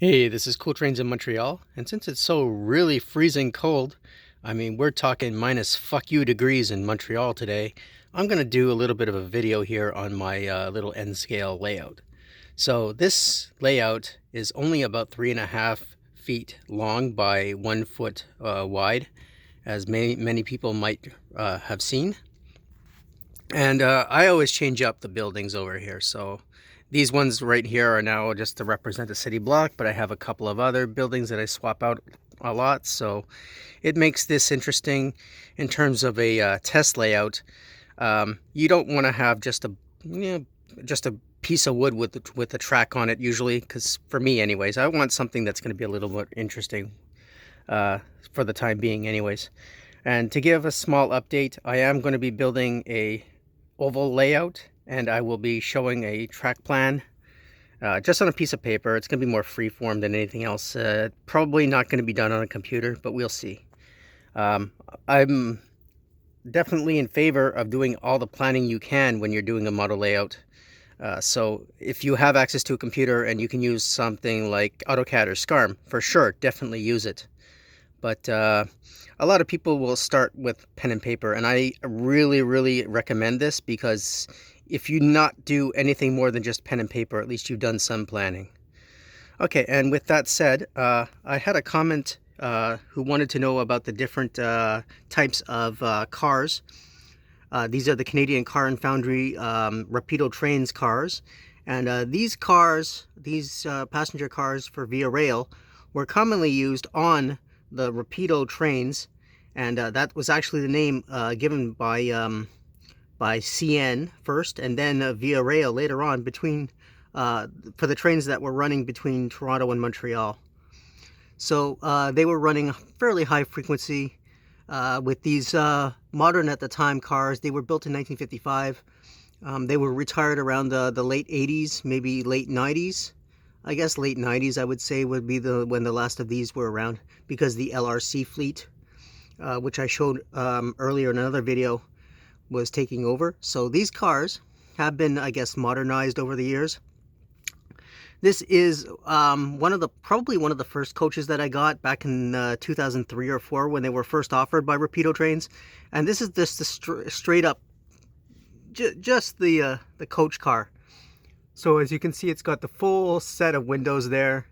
Hey, this is Cool Trains in Montreal, and since it's so really freezing cold, I mean, we're talking minus fuck you degrees in Montreal today, I'm going to do a little bit of a video here on my little N scale layout. So this layout is only about 3.5 feet long by 1 foot wide, as many people might have seen. And I always change up the buildings over here. So these ones right here are now just to represent the city block, but I have a couple of other buildings that I swap out a lot. So it makes this interesting in terms of a test layout. You don't want to have just a just a piece of wood with a track on it usually, because for me anyways, I want something that's going to be a little more interesting for the time being anyways. And to give a small update, I am going to be building a oval layout, and I will be showing a track plan just on a piece of paper. It's going to be more freeform than anything else. Probably not going to be done on a computer, but we'll see. I'm definitely in favor of doing all the planning you can when you're doing a model layout. So if you have access to a computer and you can use something like AutoCAD or SCARM, for sure, definitely use it. But a lot of people will start with pen and paper, and I really recommend this, because if you not do anything more than just pen and paper, at least you've done some planning. Okay, and with that said, I had a comment who wanted to know about the different types of cars. These are the Canadian Car and Foundry Rapido Trains cars, and these cars, these passenger cars for Via Rail, were commonly used on the Rapido trains, and that was actually the name given by CN first, and then Via Rail later on, between for the trains that were running between Toronto and Montreal. So they were running fairly high frequency with these modern at the time cars. They were built in 1955. They were retired around the late 80s, maybe late 90s. I guess late 90s, I would say, would be when the last of these were around, because the LRC fleet, which I showed earlier in another video, was taking over. So these cars have been, I guess, modernized over the years. This is probably one of the first coaches that I got back in 2003 or 4 when they were first offered by Rapido Trains, and this is just the straight up, just the coach car. So as you can see, it's got the full set of windows there,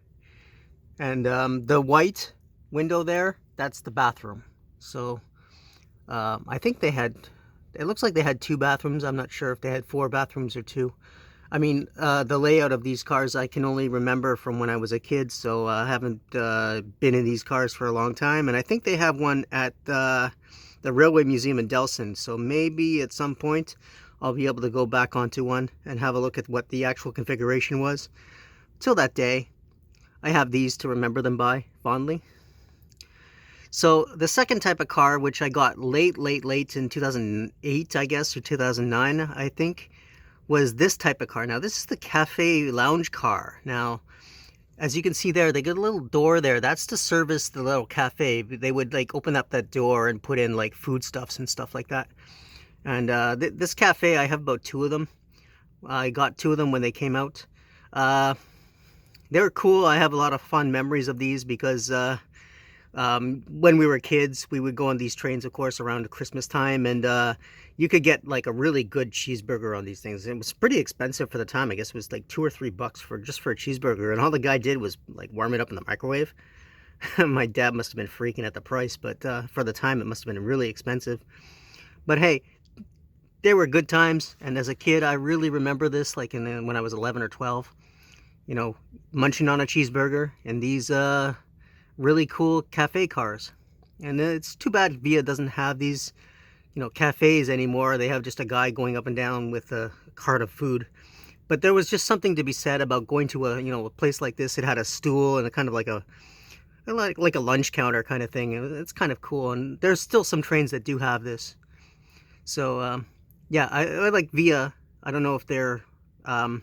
and the white window there, that's the bathroom. So I think it looks like they had 2 bathrooms. I'm not sure if they had 4 bathrooms or 2. I mean, the layout of these cars I can only remember from when I was a kid, so I haven't been in these cars for a long time. And I think they have one at the Railway Museum in Delson, so maybe at some point I'll be able to go back onto one and have a look at what the actual configuration was. Till that day, I have these to remember them by fondly. So the second type of car, which I got late in 2008, I guess, or 2009, I think, was this type of car. Now, this is the cafe lounge car. Now, as you can see there, they got a little door there. That's to service the little cafe. They would like open up that door and put in like foodstuffs and stuff like that. And this cafe, I have about 2 of them. I got 2 of them when they came out. They were cool. I have a lot of fun memories of these, because when we were kids, we would go on these trains, of course, around Christmas time, and you could get like a really good cheeseburger on these things. It was pretty expensive for the time. I guess it was like $2 or $3 for a cheeseburger, and all the guy did was like warm it up in the microwave. My dad must have been freaking at the price, but for the time, it must have been really expensive. But hey, they were good times, and as a kid, I really remember this, like when I was 11 or 12, you know, munching on a cheeseburger in these really cool cafe cars. And it's too bad Via doesn't have these, cafes anymore. They have just a guy going up and down with a cart of food. But there was just something to be said about going to a place like this. It had a stool and a kind of like a lunch counter kind of thing. It's kind of cool, and there's still some trains that do have this. So yeah, I like Via. I don't know if they're going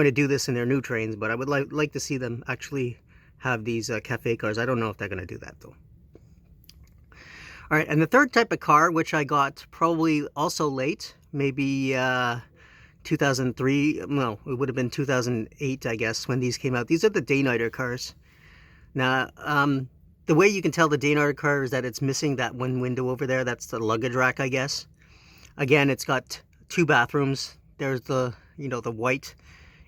to do this in their new trains, but I would like to see them actually have these cafe cars. I don't know if they're going to do that though. All right, and the third type of car, which I got probably also late, maybe 2003. No, it would have been 2008, I guess, when these came out. These are the day-nighter cars. Now, the way you can tell the day-nighter car is that it's missing that one window over there. That's the luggage rack, I guess. Again, it's got 2 bathrooms. There's the, the white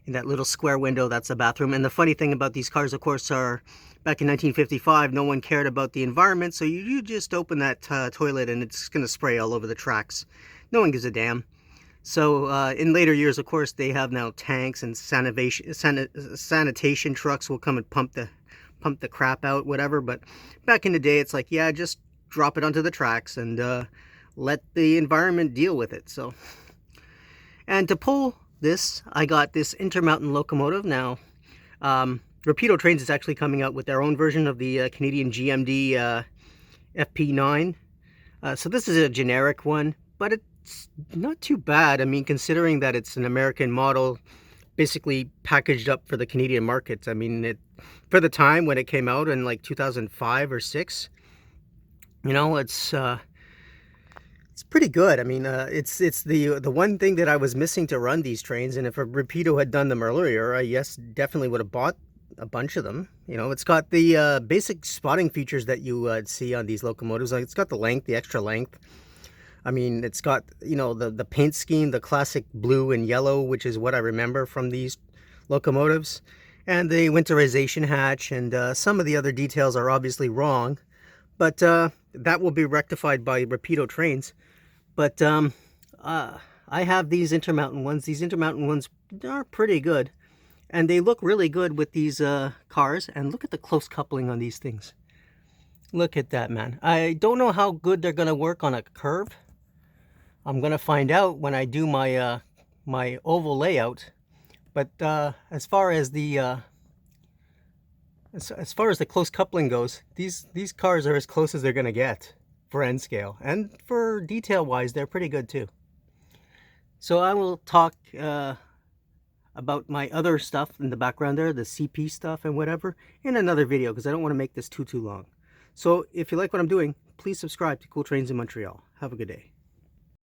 in that little square window. That's the bathroom. And the funny thing about these cars, of course, are back in 1955, no one cared about the environment. So you just open that toilet and it's going to spray all over the tracks. No one gives a damn. So in later years, of course, they have now tanks, and sanitation trucks will come and pump the crap out, whatever. But back in the day, it's like, yeah, just drop it onto the tracks and let the environment deal with it. So, and to pull this, I got this Intermountain locomotive. Now, Rapido Trains is actually coming out with their own version of the Canadian GMD FP9. So this is a generic one, but it's not too bad. I mean, considering that it's an American model, basically packaged up for the Canadian market. I mean, for the time when it came out in like 2005 or 6, it's pretty good. I mean, it's the one thing that I was missing to run these trains, and if a Rapido had done them earlier, I definitely would have bought a bunch of them. It's got the basic spotting features that you see on these locomotives. Like, it's got the length, the extra length. I mean, it's got, the paint scheme, the classic blue and yellow, which is what I remember from these locomotives, and the winterization hatch, and some of the other details are obviously wrong, but that will be rectified by Rapido Trains. But I have these Intermountain ones. These Intermountain ones are pretty good, and they look really good with these cars. And look at the close coupling on these things. Look at that, man. I don't know how good they're going to work on a curve. I'm going to find out when I do my my oval layout. But as far as the close coupling goes, these cars are as close as they're going to get for end scale, and for detail wise, they're pretty good too. So I will talk about my other stuff in the background there, the CP stuff and whatever, in another video, because I don't want to make this too long. So if you like what I'm doing, please subscribe to Cool Trains in Montreal. Have a good day.